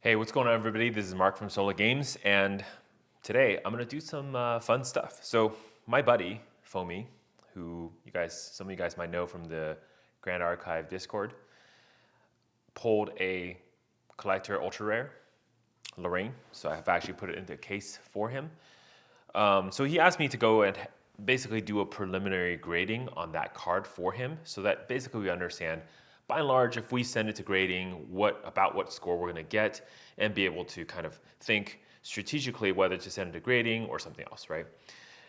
Hey, what's going on, everybody? This is Mark from Solo Games, and today I'm gonna do some fun stuff. So my buddy Fome, who some of you guys might know from the Grand Archive Discord, pulled a collector ultra rare Lorraine. So I've actually put it into a case for him. So he asked me to go and basically do a preliminary grading on that card for him, so that basically we understand, by and large, if we send it to grading, what score we're going to get, and be able to kind of think strategically whether to send it to grading or something else, right?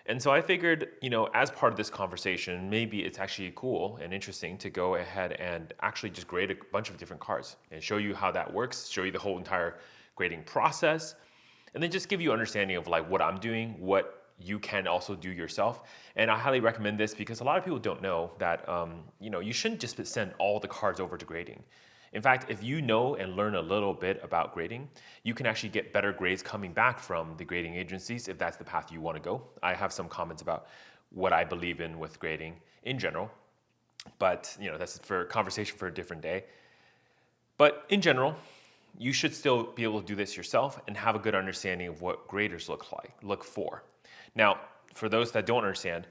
And so I figured, as part of this conversation, maybe it's actually cool and interesting to go ahead and actually just grade a bunch of different cards and show you how that works, show you the whole entire grading process, and then just give you understanding of like what I'm doing, what you can also do yourself. And I highly recommend this because a lot of people don't know that you shouldn't just send all the cards over to grading. In fact, if you know and learn a little bit about grading, you can actually get better grades coming back from the grading agencies if that's the path you want to go. I have some comments about what I believe in with grading in general, but that's for conversation for a different day. But in general, you should still be able to do this yourself and have a good understanding of what graders look for. Now, for those that don't understand,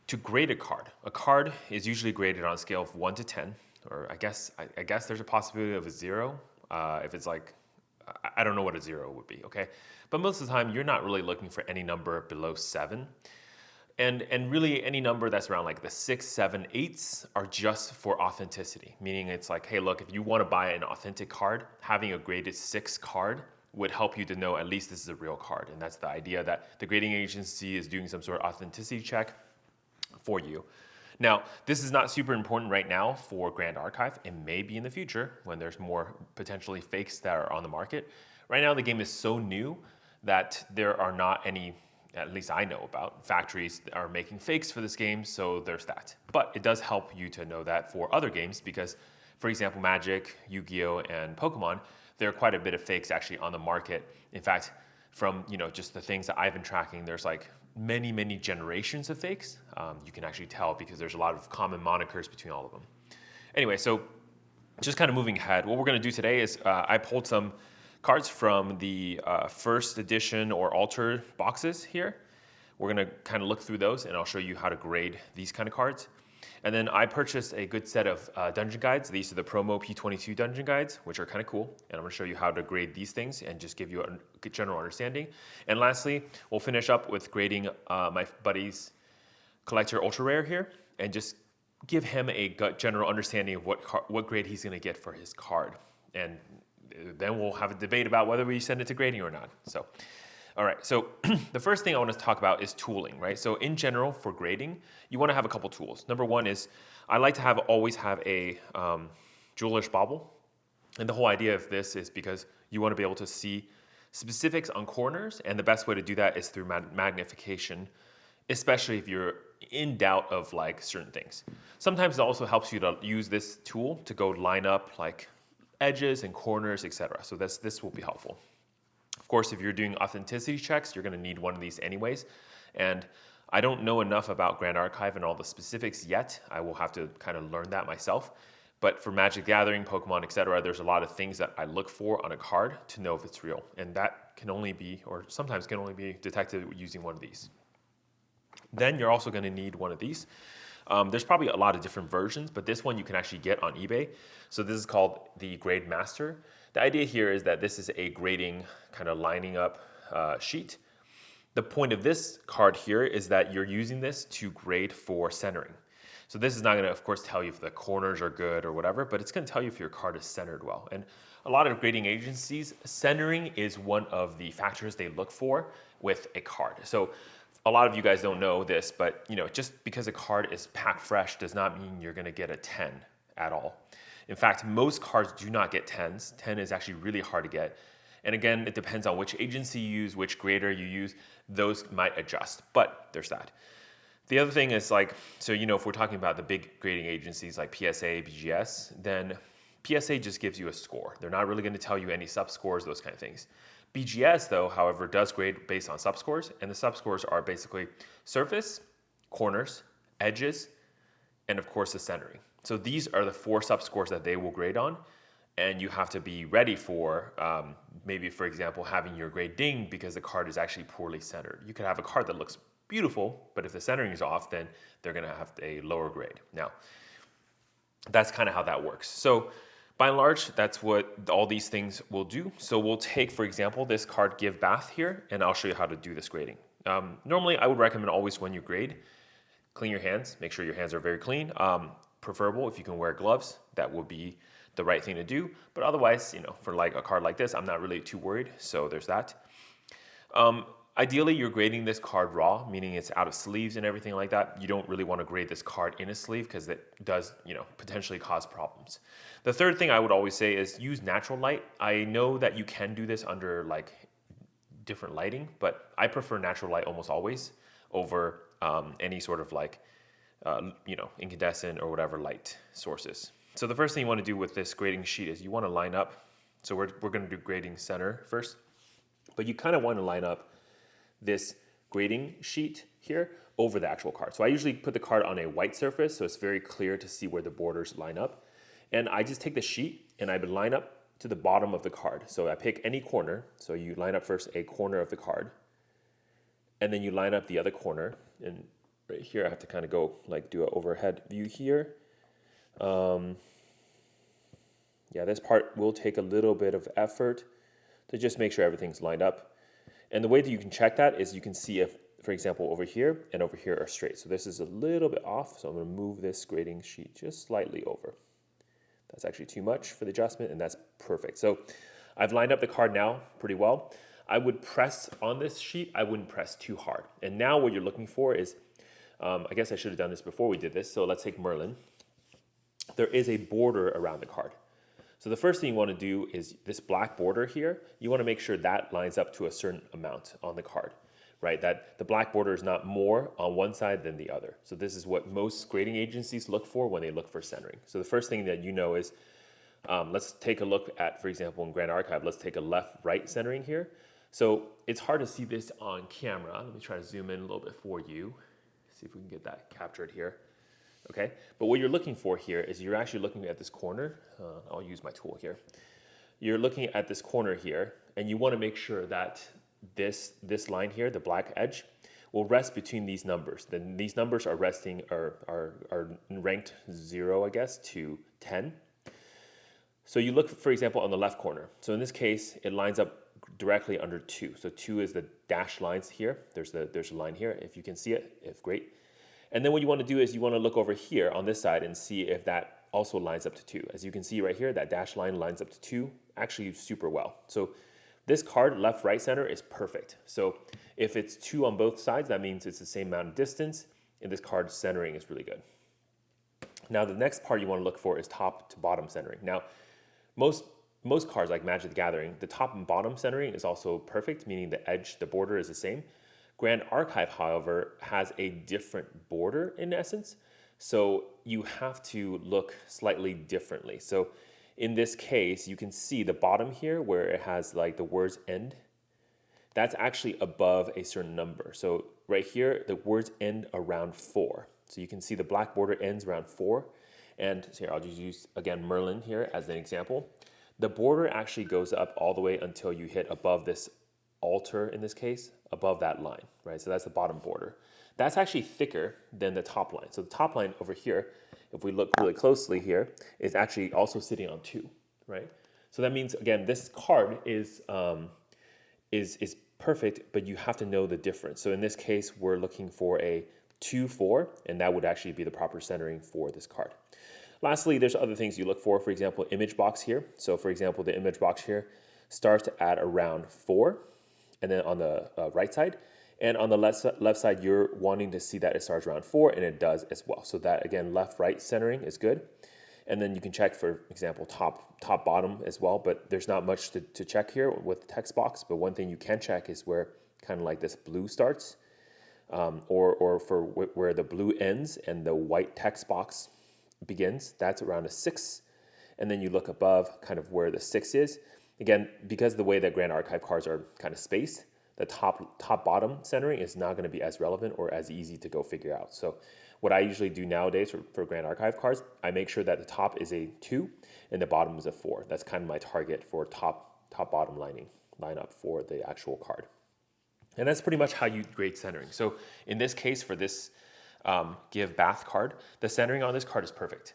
to grade a card is usually graded on a scale of 1 to 10, or I guess there's a possibility of a 0. If it's like, I don't know what a 0 would be, okay? But most of the time, you're not really looking for any number below 7. And really any number that's around like the 6, 7, 8s are just for authenticity. Meaning it's like, hey, look, if you want to buy an authentic card, having a graded 6 card would help you to know at least this is a real card. And that's the idea, that the grading agency is doing some sort of authenticity check for you. Now, this is not super important right now for Grand Archive. It may be in the future when there's more potentially fakes that are on the market. Right now, the game is so new that there are not any, at least I know about, factories that are making fakes for this game, so there's that. But it does help you to know that for other games because, for example, Magic, Yu-Gi-Oh, and Pokemon, there are quite a bit of fakes actually on the market. In fact, from just the things that I've been tracking, there's like many generations of fakes. You can actually tell because there's a lot of common monikers between all of them. Anyway, so just kind of moving ahead, what we're going to do today is I pulled some cards from the first edition or alter boxes here. We're going to kind of look through those, and I'll show you how to grade these kind of cards. And then I purchased a good set of dungeon guides. These are the promo P22 dungeon guides, which are kind of cool. And I'm going to show you how to grade these things and just give you a general understanding. And lastly, we'll finish up with grading my buddy's collector ultra rare here and just give him a general understanding of what grade he's going to get for his card. And then we'll have a debate about whether we send it to grading or not. So, all right, so the first thing I want to talk about is tooling, right? So in general, for grading, you want to have a couple tools. Number one is I like to always have a jeweler's bauble. And the whole idea of this is because you want to be able to see specifics on corners, and the best way to do that is through magnification, especially if you're in doubt of like certain things. Sometimes it also helps you to use this tool to go line up like edges and corners, etc. So this will be helpful. Of course, if you're doing authenticity checks, you're going to need one of these anyways. And I don't know enough about Grand Archive and all the specifics yet. I will have to kind of learn that myself. But for Magic Gathering, Pokemon, etc., there's a lot of things that I look for on a card to know if it's real. And that can only be, or sometimes can only be detected using one of these. Then you're also going to need one of these. There's probably a lot of different versions, but this one you can actually get on eBay. So this is called the Grade Master. The idea here is that this is a grading kind of lining up sheet. The point of this card here is that you're using this to grade for centering. So this is not going to, of course, tell you if the corners are good or whatever, but it's going to tell you if your card is centered well. And a lot of grading agencies, centering is one of the factors they look for with a card. So a lot of you guys don't know this, but just because a card is packed fresh does not mean you're going to get a 10 at all. In fact, most cards do not get 10s. 10 is actually really hard to get. And again, it depends on which agency you use, which grader you use. Those might adjust, but there's that. The other thing is like, so if we're talking about the big grading agencies like PSA, BGS, then PSA just gives you a score. They're not really going to tell you any sub-scores, those kind of things. BGS, though, however, does grade based on sub-scores, and the sub-scores are basically surface, corners, edges, and of course the centering. So these are the 4 sub-scores that they will grade on. and you have to be ready for maybe, for example, having your grade ding because the card is actually poorly centered. You could have a card that looks beautiful, but if the centering is off, then they're going to have a lower grade. Now, that's kind of how that works. So by and large, that's what all these things will do. So we'll take, for example, this card Give Bath here, and I'll show you how to do this grading. Normally, I would recommend always when you grade, clean your hands. Make sure your hands are very clean. Preferable if you can wear gloves, that would be the right thing to do. But otherwise, for like a card like this, I'm not really too worried. So there's that. Ideally, you're grading this card raw, meaning it's out of sleeves and everything like that. You don't really want to grade this card in a sleeve because it does, potentially cause problems. The third thing I would always say is use natural light. I know that you can do this under like different lighting, but I prefer natural light almost always over any sort of like, incandescent or whatever light sources. So the first thing you want to do with this grading sheet is you want to line up. So we're going to do grading center first, but you kind of want to line up this grading sheet here over the actual card. So I usually put the card on a white surface so it's very clear to see where the borders line up. And I just take the sheet and I would line up to the bottom of the card. So I pick any corner. So you line up first a corner of the card, and then you line up the other corner. And right here I have to kind of go like do an overhead view here. Yeah, this part will take a little bit of effort to just make sure everything's lined up. And the way that you can check that is you can see if, for example, over here and over here are straight. So this is a little bit off, so I'm going to move this grading sheet just slightly over. That's actually too much for the adjustment, and that's perfect. So I've lined up the card now pretty well. I would press on this sheet. I wouldn't press too hard. And now what you're looking for is, I guess I should have done this before we did this. So let's take Merlin. There is a border around the card. So the first thing you want to do is this black border here, you want to make sure that lines up to a certain amount on the card, right? That the black border is not more on one side than the other. So this is what most grading agencies look for when they look for centering. So the first thing that you know is, let's take a look at, for example, in Grand Archive, let's take a left-right centering here. So it's hard to see this on camera. Let me try to zoom in a little bit for you. See if we can get that captured here. Okay, but what you're looking for here is you're actually looking at this corner. I'll use my tool here. You're looking at this corner here, and you want to make sure that this line here, the black edge, will rest between these numbers. Then these numbers are resting are ranked 0, I guess, to 10. So you look, for example, on the left corner. So in this case, it lines up directly under 2. So 2 is the dashed lines here. There's a line here. If you can see it, if great. And then what you want to do is you want to look over here on this side and see if that also lines up to 2. As you can see right here, that dashed line lines up to 2, actually super well. So this card, left, right, center, is perfect. So if it's 2 on both sides, that means it's the same amount of distance, and this card's centering is really good. Now the next part you want to look for is top to bottom centering. Now most cards like Magic the Gathering, the top and bottom centering is also perfect, meaning the edge, the border is the same. Grand Archive, however, has a different border in essence, so you have to look slightly differently. So in this case, you can see the bottom here where it has like the words end. That's actually above a certain number. So right here, the words end around 4. So you can see the black border ends around 4. And so here, I'll just use, again, Merlin here as an example. The border actually goes up all the way until you hit above this altar, in this case, above that line, right? So that's the bottom border. That's actually thicker than the top line. So the top line over here, if we look really closely here, is actually also sitting on 2, right? So that means, again, this card is perfect, but you have to know the difference. So in this case, we're looking for a 2-4, and that would actually be the proper centering for this card. Lastly, there's other things you look for example, image box here. So for example, the image box here starts at around 4, and then on the right side. And on the left side, you're wanting to see that it starts around 4, and it does as well. So that, again, left-right centering is good. And then you can check, for example, top-bottom as well, but there's not much to check here with the text box. But one thing you can check is where kind of like this blue starts, or for where the blue ends and the white text box begins. That's around a 6. And then you look above kind of where the 6 is. Again, because of the way that Grand Archive cards are kind of spaced, the top-bottom centering is not going to be as relevant or as easy to go figure out. So What I usually do nowadays for Grand Archive cards, I make sure that the top is a 2 and the bottom is a 4. That's kind of my target for top-bottom lineup for the actual card. And that's pretty much how you grade centering. So in this case, for this Give Bath card, the centering on this card is perfect.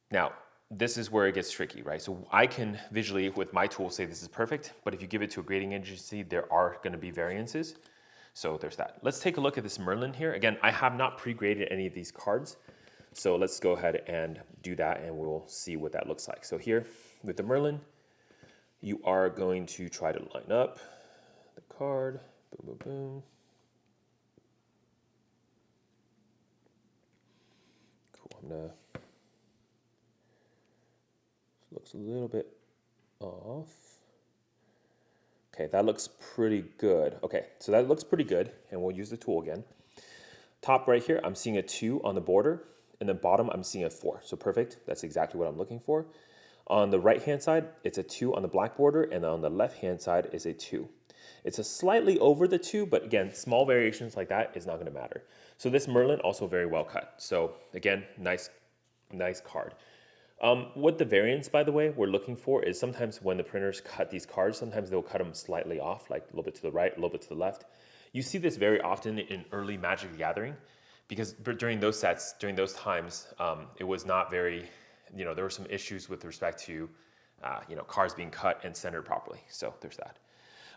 Now, this is where it gets tricky, right? So I can visually, with my tool, say this is perfect, but if you give it to a grading agency, there are going to be variances. So there's that. Let's take a look at this Merlin here. Again, I have not pre-graded any of these cards, so let's go ahead and do that, and we'll see what that looks like. So here, with the Merlin, you are going to try to line up the card. Boom, boom, boom. Cool, I'm gonna... Looks a little bit off. Okay, that looks pretty good. Okay, so that looks pretty good, and we'll use the tool again. Top right here, I'm seeing a 2 on the border, and then bottom, I'm seeing a 4. So perfect, that's exactly what I'm looking for. On the right-hand side, it's a 2 on the black border, and on the left-hand side is a 2. It's a slightly over the 2, but again, small variations like that is not gonna matter. So this Merlin, also very well cut. So again, nice card. What the variance, by the way, we're looking for is sometimes when the printers cut these cards, sometimes they'll cut them slightly off, like a little bit to the right, a little bit to the left. You see this very often in early Magic the Gathering, because during those sets, during those times, it was not very, there were some issues with respect to, cards being cut and centered properly. So there's that.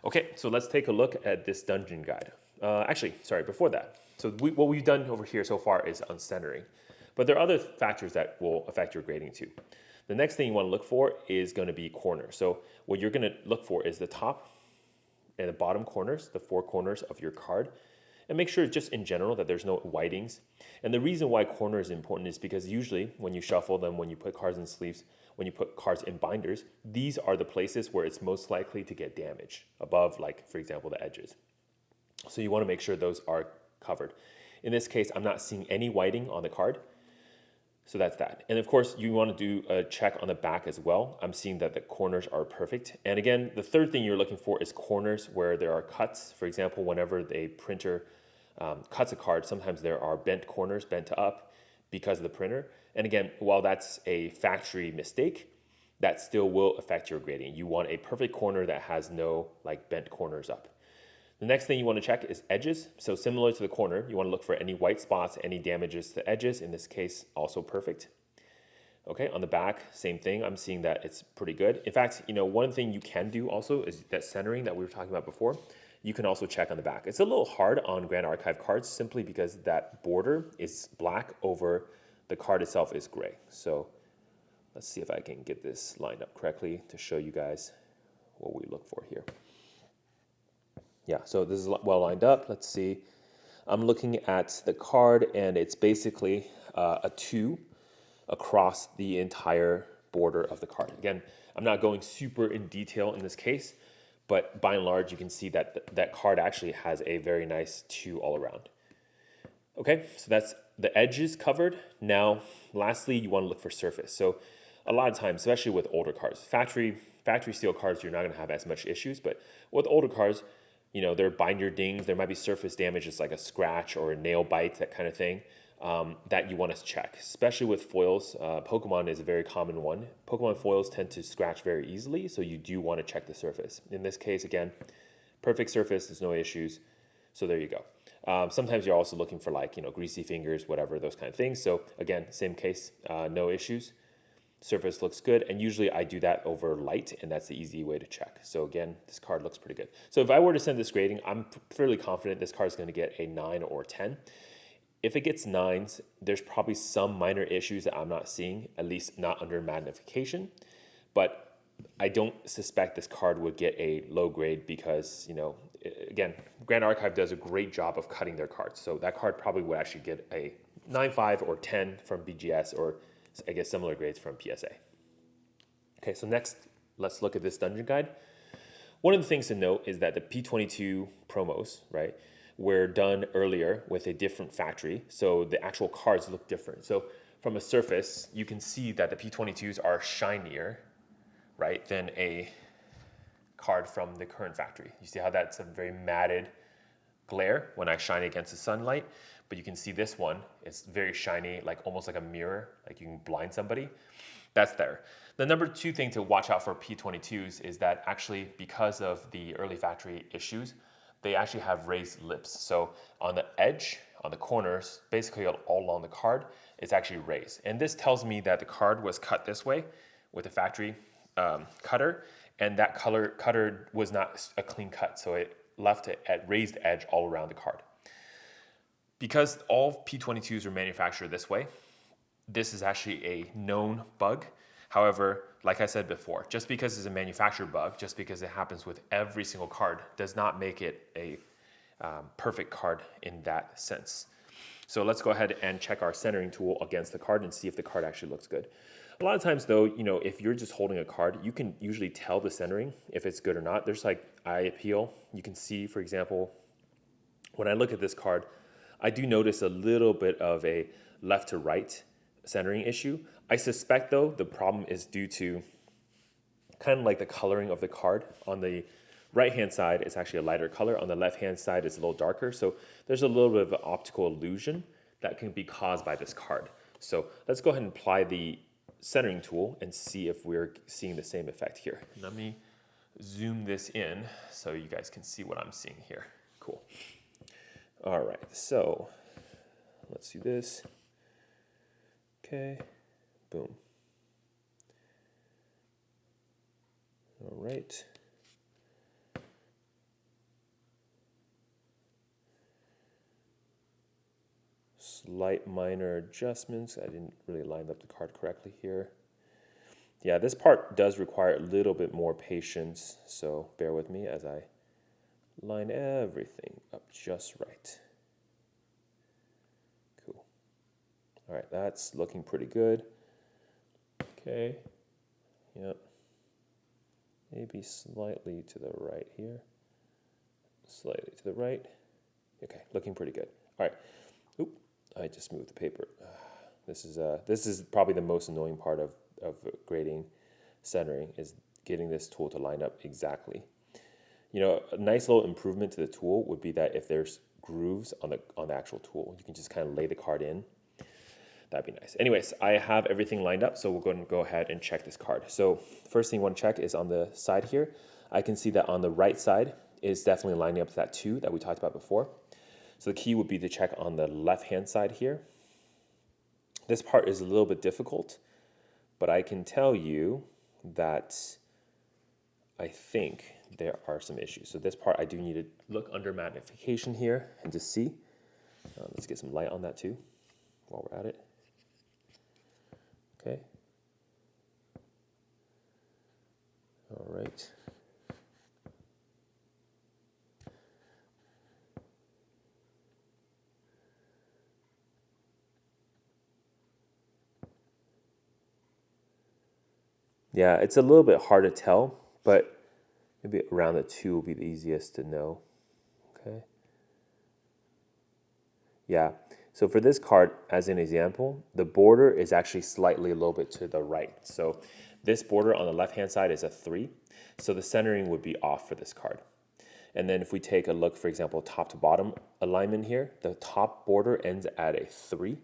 Okay, so let's take a look at this dungeon guide. Actually, sorry, before that. So what we've done over here so far is on centering. But there are other factors that will affect your grading too. The next thing you want to look for is going to be corners. So what you're going to look for is the top and the bottom corners, the 4 corners of your card. And make sure just in general that there's no whitings. And the reason why corner is important is because usually when you shuffle them, when you put cards in sleeves, when you put cards in binders, these are the places where it's most likely to get damaged above, like, for example, the edges. So you want to make sure those are covered. In this case, I'm not seeing any whiting on the card. So that's that. And of course, you want to do a check on the back as well. I'm seeing that the corners are perfect. And again, the third thing you're looking for is corners where there are cuts. For example, whenever a printer cuts a card, sometimes there are bent corners, bent up because of the printer. And again, while that's a factory mistake, that still will affect your grading. You want a perfect corner that has no bent corners up. The next thing you want to check is edges. So similar to the corner, you want to look for any white spots, any damages to the edges. In this case, also perfect. Okay, on the back, same thing. I'm seeing that it's pretty good. In fact, one thing you can do also is that centering that we were talking about before. You can also check on the back. It's a little hard on Grand Archive cards simply because that border is black over the card itself is gray. So let's see if I can get this lined up correctly to show you guys what we look for here. Yeah, so this is well lined up. Let's see. I'm looking at the card, and it's basically a 2 across the entire border of the card. Again, I'm not going super in detail in this case, but by and large, you can see that that card actually has a very nice 2 all around. Okay, so that's the edges covered. Now, lastly, you want to look for surface. So a lot of times, especially with older cards, factory steel cards, you're not going to have as much issues, but with older cards, there are binder dings, there might be surface damage, it's like a scratch or a nail bite, that kind of thing, that you want to check, especially with foils. Pokemon is a very common one. Pokemon foils tend to scratch very easily, so you do want to check the surface. In this case, again, perfect surface, there's no issues, so there you go. Sometimes you're also looking for greasy fingers, whatever, those kind of things. So again, same case, no issues. Surface looks good, and usually I do that over light, and that's the easy way to check. So again, this card looks pretty good. So if I were to send this grading, I'm fairly confident this card is going to get a 9 or 10. If it gets 9s, there's probably some minor issues that I'm not seeing, at least not under magnification. But I don't suspect this card would get a low grade because, again, Grand Archive does a great job of cutting their cards. So that card probably would actually get a 9.5 or 10 from BGS, or I guess similar grades from PSA. Okay, so next, let's look at this dungeon guide. One of the things to note is that the P22 promos, right, were done earlier with a different factory, so the actual cards look different. So from a surface, you can see that the P22s are shinier, right, than a card from the current factory. You see how that's a very matted glare when I shine against the sunlight, but you can see this one, it's very shiny, like almost like a mirror, like you can blind somebody. That's there. The number two thing to watch out for P22s is that actually because of the early factory issues, they actually have raised lips. So on the edge, on the corners, basically all along the card, it's actually raised. And this tells me that the card was cut this way with a factory cutter, and that cutter was not a clean cut, so it left it at raised edge all around the card. Because all P22s are manufactured this way, this is actually a known bug. However, like I said before, just because it's a manufactured bug, just because it happens with every single card, does not make it a perfect card in that sense. So let's go ahead and check our centering tool against the card and see if the card actually looks good. A lot of times though, if you're just holding a card, you can usually tell the centering if it's good or not. There's like eye appeal. You can see, for example, when I look at this card, I do notice a little bit of a left to right centering issue. I suspect though the problem is due to kind of like the coloring of the card. On the right hand side it's actually a lighter color, on the left hand side it's a little darker, so there's a little bit of an optical illusion that can be caused by this card. So let's go ahead and apply the centering tool and see if we're seeing the same effect here. Let me zoom this in so you guys can see what I'm seeing here. Cool. All right, so let's do this. Okay, boom. All right. Slight minor adjustments. I didn't really line up the card correctly here. Yeah, this part does require a little bit more patience, so bear with me as I line everything up just right. Cool. All right, that's looking pretty good. Okay. Yep. Maybe slightly to the right here. Slightly to the right. Okay, looking pretty good. All right. Oop, I just moved the paper. This is probably the most annoying part of grading centering, is getting this tool to line up exactly. A nice little improvement to the tool would be that if there's grooves on the actual tool, you can just kind of lay the card in. That'd be nice. Anyways, I have everything lined up, so we're going to go ahead and check this card. So first thing you want to check is on the side here. I can see that on the right side is definitely lining up to that 2 that we talked about before. So the key would be to check on the left-hand side here. This part is a little bit difficult, but I can tell you that I think there are some issues. So this part I do need to look under magnification here and just see. Let's get some light on that too while we're at it. Okay. All right. Yeah, it's a little bit hard to tell, but maybe around the 2 will be the easiest to know. Okay. Yeah, so for this card, as an example, the border is actually slightly a little bit to the right. So this border on the left-hand side is a 3, so the centering would be off for this card. And then if we take a look, for example, top to bottom alignment here, the top border ends at a 3.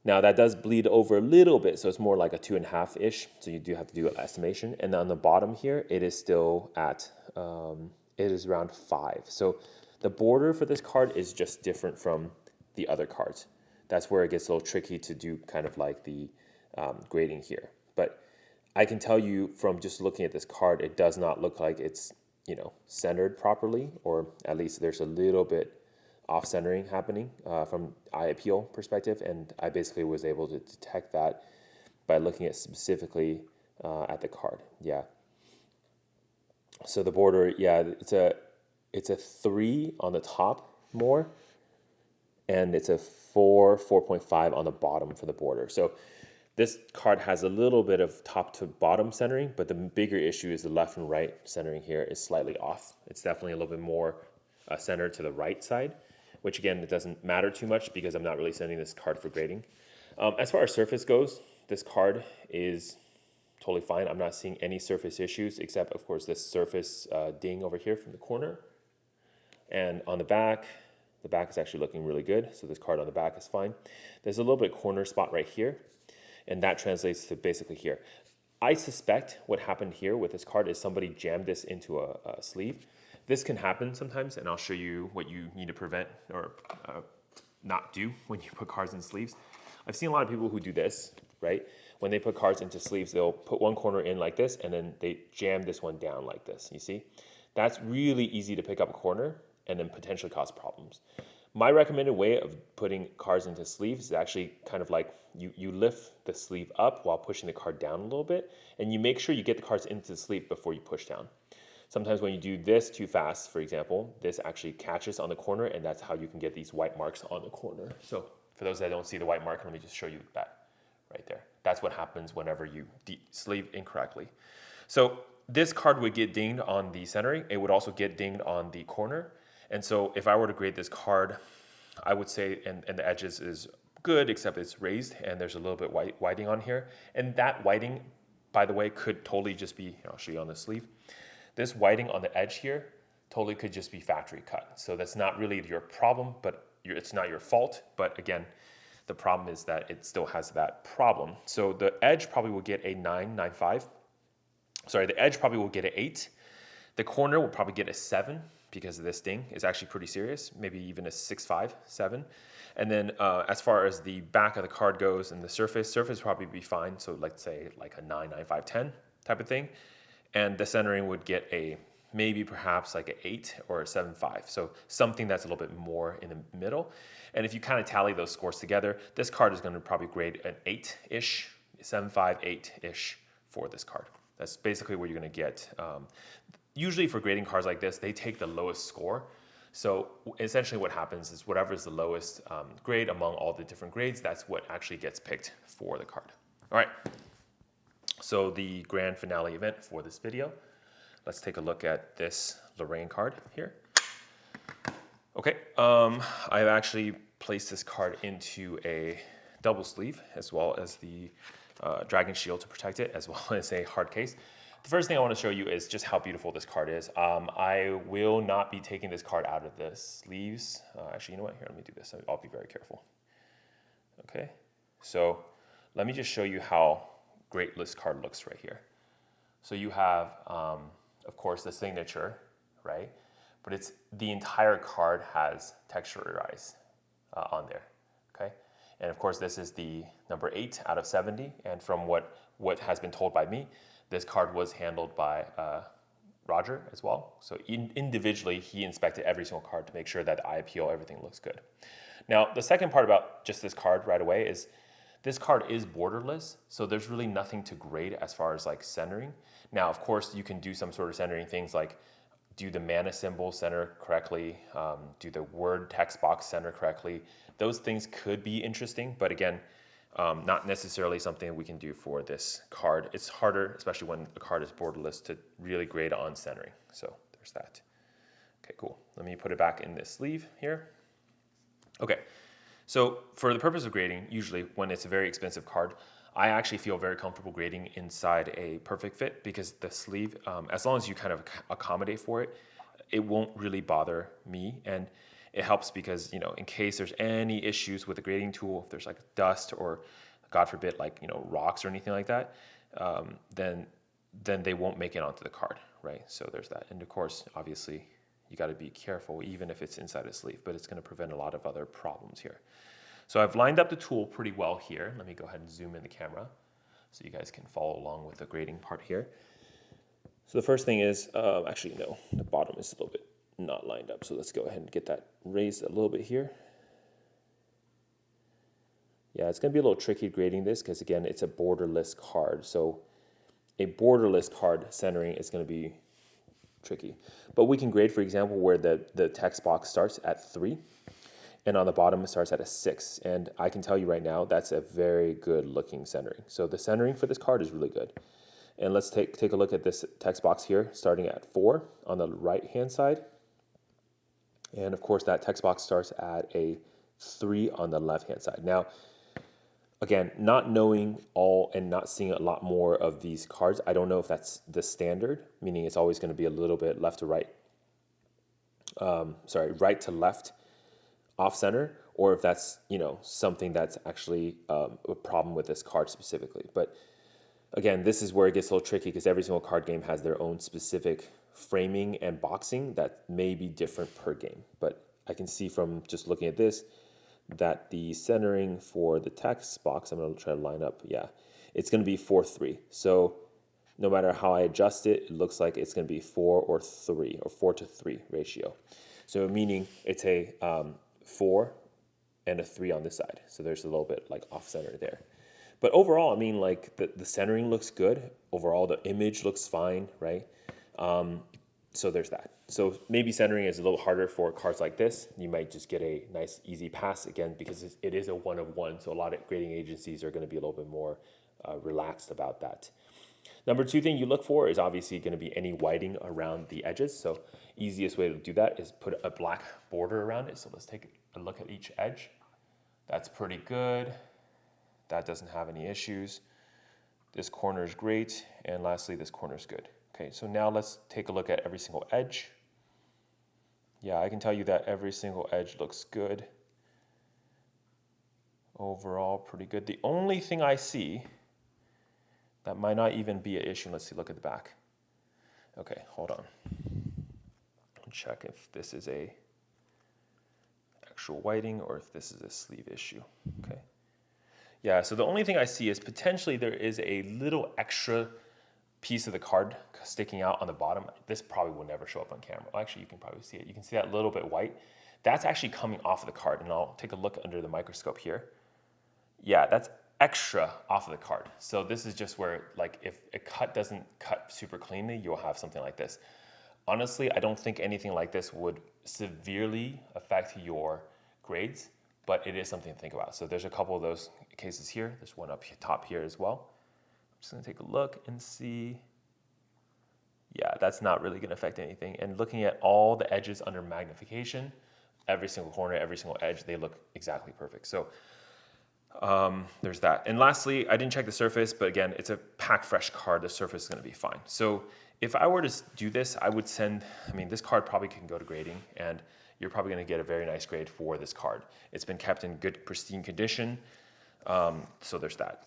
Now that does bleed over a little bit, so it's more like a 2.5-ish, so you do have to do an estimation. And on the bottom here, it is still at, it is around 5. So the border for this card is just different from the other cards. That's where it gets a little tricky to do kind of like the grading here. But I can tell you from just looking at this card, it does not look like it's, centered properly, or at least there's a little bit off-centering happening from eye appeal perspective, and I basically was able to detect that by looking at specifically at the card. Yeah. So the border, yeah, it's a 3 on the top more, and it's a 4.5 on the bottom for the border. So this card has a little bit of top to bottom centering, but the bigger issue is the left and right centering here is slightly off. It's definitely a little bit more centered to the right side, which again, it doesn't matter too much because I'm not really sending this card for grading. As far as surface goes, this card is totally fine. I'm not seeing any surface issues except, of course, this surface ding over here from the corner. And on the back is actually looking really good. So this card on the back is fine. There's a little bit corner spot right here, and that translates to basically here. I suspect what happened here with this card is somebody jammed this into a sleeve. This can happen sometimes, and I'll show you what you need to prevent or not do when you put cards in sleeves. I've seen a lot of people who do this, right? When they put cards into sleeves, they'll put one corner in like this, and then they jam this one down like this, you see? That's really easy to pick up a corner and then potentially cause problems. My recommended way of putting cards into sleeves is actually kind of like you lift the sleeve up while pushing the card down a little bit, and you make sure you get the cards into the sleeve before you push down. Sometimes when you do this too fast, for example, this actually catches on the corner, and that's how you can get these white marks on the corner. So for those that don't see the white mark, let me just show you that right there. That's what happens whenever you sleeve incorrectly. So this card would get dinged on the centering. It would also get dinged on the corner. And so if I were to grade this card, I would say, and the edges is good, except it's raised and there's a little bit whiting on here. And that whiting, by the way, could totally just be, I'll show you on the sleeve. This whiting on the edge here totally could just be factory cut. So that's not really your problem, but it's not your fault. But again, the problem is that it still has that problem. So the edge probably will get a 9.95. Sorry, the edge probably will get an 8. The corner will probably get a 7 because of this ding. It's actually pretty serious, maybe even a 6.5, 7. And then as far as the back of the card goes and the surface probably be fine. So let's say like a 9, 9, 5, 10 type of thing. And the centering would get a maybe perhaps like an 8 or a 7.5. So something that's a little bit more in the middle. And if you kind of tally those scores together, this card is going to probably grade an 8-ish, 7.5, 8-ish for this card. That's basically what you're going to get. Usually for grading cards like this, they take the lowest score. So essentially what happens is whatever is the lowest grade among all the different grades, that's what actually gets picked for the card. All right. So the grand finale event for this video, let's take a look at this Lorraine card here. Okay, I've actually placed this card into a double sleeve as well as the dragon shield to protect it, as well as a hard case. The first thing I want to show you is just how beautiful this card is. I will not be taking this card out of the sleeves. Actually, you know what? Here, let me do this. I'll be very careful. Okay, so let me just show you how great this card looks right here. So you have, of course, the signature, right? But it's the entire card has texturized on there, okay? And of course, this is the number 8 out of 70. And from what has been told by me, this card was handled by Roger as well. So individually, he inspected every single card to make sure that the IPO, everything looks good. Now, the second part about just this card right away is this card is borderless, so there's really nothing to grade as far as like centering. Now, of course, you can do some sort of centering things like do the mana symbol center correctly, do the word text box center correctly. Those things could be interesting, but again, not necessarily something we can do for this card. It's harder, especially when a card is borderless, to really grade on centering. So there's that. Okay, cool. Let me put it back in this sleeve here. Okay. So for the purpose of grading, usually when it's a very expensive card, I actually feel very comfortable grading inside a perfect fit because the sleeve, as long as you kind of accommodate for it, it won't really bother me. And it helps because, you know, in case there's any issues with the grading tool, if there's like dust or God forbid, like, you know, rocks or anything like that, then they won't make it onto the card, right? So there's that. And of course, obviously, you got to be careful even if it's inside a sleeve, but it's going to prevent a lot of other problems here. So I've lined up the tool pretty well here. Let me go ahead and zoom in the camera so you guys can follow along with the grading part here. So the first thing is, actually no, the bottom is a little bit not lined up. So let's go ahead and get that raised a little bit here. Yeah, it's going to be a little tricky grading this because again, it's a borderless card. So a borderless card centering is going to be tricky. But we can grade, for example, where the text box starts at 3 and on the bottom it starts at a 6. And I can tell you right now, that's a very good looking centering. So the centering for this card is really good. And let's take a look at this text box here, starting at 4 on the right-hand side. And of course, that text box starts at a 3 on the left-hand side. Now, again, not knowing all and not seeing a lot more of these cards, I don't know if that's the standard, meaning it's always going to be a little bit left to right right to left off center, or if that's, something that's actually a problem with this card specifically. But again, this is where it gets a little tricky because every single card game has their own specific framing and boxing that may be different per game. But I can see from just looking at this that the centering for the text box, I'm going to try to line up, it's going to be 4-3. So no matter how I adjust it, it looks like it's going to be 4 or 3 or 4-3 ratio. So meaning it's a 4 and a 3 on this side. So there's a little bit like off center there. But overall, I mean, like the centering looks good. Overall, the image looks fine, right? So there's that. So maybe centering is a little harder for cards like this. You might just get a nice, easy pass again because it is a 1-of-1. So a lot of grading agencies are going to be a little bit more relaxed about that. Number 2 thing you look for is obviously going to be any whiting around the edges. So easiest way to do that is put a black border around it. So let's take a look at each edge. That's pretty good. That doesn't have any issues. This corner is great. And lastly, this corner is good. Okay, so now let's take a look at every single edge. Yeah, I can tell you that every single edge looks good. Overall, pretty good. The only thing I see that might not even be an issue, let's see, look at the back. Okay, hold on. Check if this is a actual whiting or if this is a sleeve issue. Okay. Yeah, so the only thing I see is potentially there is a little extra piece of the card sticking out on the bottom. This probably will never show up on camera. Well, actually, you can probably see it. You can see that little bit white. That's actually coming off of the card, and I'll take a look under the microscope here. Yeah, that's extra off of the card. So this is just where, like, if a cut doesn't cut super cleanly, you'll have something like this. Honestly, I don't think anything like this would severely affect your grades, but it is something to think about. So there's a couple of those cases here. There's one up top here as well. I'm just going to take a look and see. Yeah, that's not really going to affect anything. And looking at all the edges under magnification, every single corner, every single edge, they look exactly perfect. So there's that. And lastly, I didn't check the surface, but again, it's a pack fresh card. The surface is going to be fine. So if I were to do this, I would send, this card probably can go to grading, and you're probably going to get a very nice grade for this card. It's been kept in good, pristine condition. So there's that.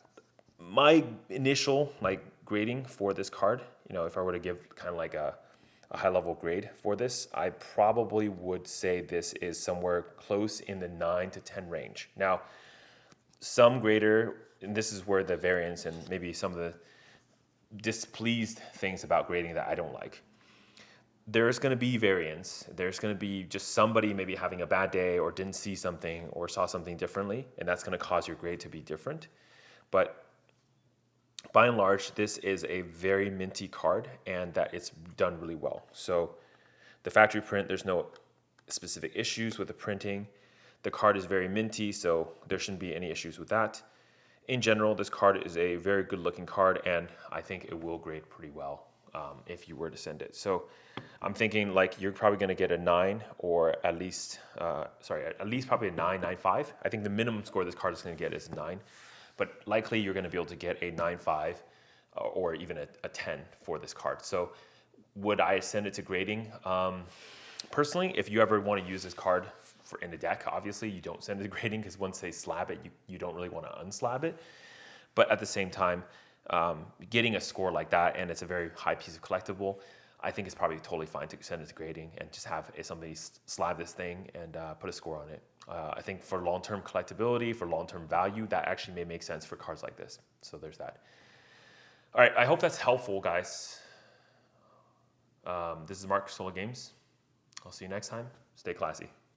My initial grading for this card, if I were to give kind of like a high level grade for this, I probably would say this is somewhere close in the 9 to 10 range. Now, some grader, and this is where the variance and maybe some of the displeased things about grading that I don't like. There's going to be variance. There's going to be just somebody maybe having a bad day or didn't see something or saw something differently, and that's going to cause your grade to be different. But by and large, this is a very minty card, and that it's done really well. So the factory print, there's no specific issues with the printing. The card is very minty, so there shouldn't be any issues with that. In general, this card is a very good looking card, and I think it will grade pretty well if you were to send it. So I'm thinking you're probably going to get a 9 or at least probably a 9.95. I think the minimum score this card is going to get is 9. But likely you're going to be able to get a 9.5 or even a 10 for this card. So would I send it to grading? Personally, if you ever want to use this card in a deck, obviously you don't send it to grading because once they slab it, you don't really want to unslab it. But at the same time, getting a score like that, and it's a very high piece of collectible, I think it's probably totally fine to send it to grading and just have somebody slab this thing and put a score on it. I think for long-term collectability, for long-term value, that actually may make sense for cards like this. So there's that. All right, I hope that's helpful, guys. This is Mark, Solar Games. I'll see you next time. Stay classy.